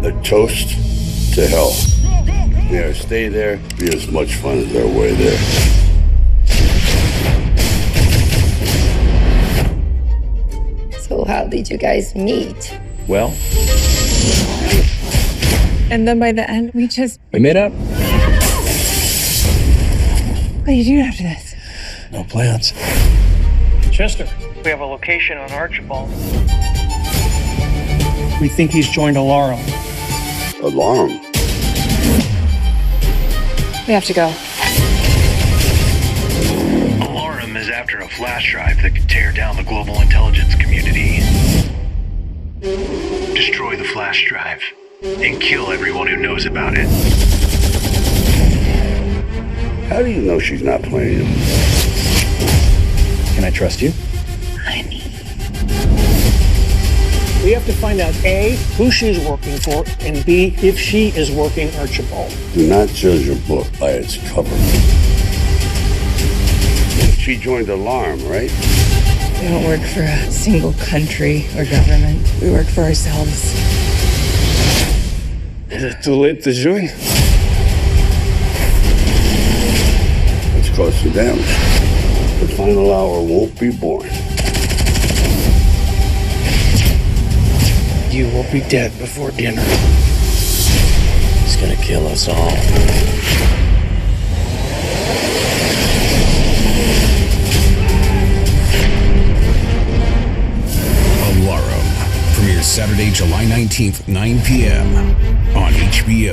A toast to hell. May our stay there be as much fun as our way there. So how did you guys meet? Well, And then by the end, we made up. what do you do after this? No plans. Chester, we have a location on Archibald. We think he's joined Alarm. Alarm. We have to go. Alarm is after a flash drive that could tear down the global intelligence community. Destroy the flash drive and kill everyone who knows about it. How do you know she's not playing him? Can I trust you? We have to find out A, who she's working for, and B, if she is working Archibald. Do not judge a book by its cover. She joined Alarm, right? We don't work for a single country or government. We work for ourselves. Is it too late to join? Let's cause some damage. The final hour won't be boring. You will be dead before dinner. He's gonna kill us all. Alarm premieres Saturday, July 19th, 9 p.m. on HBO.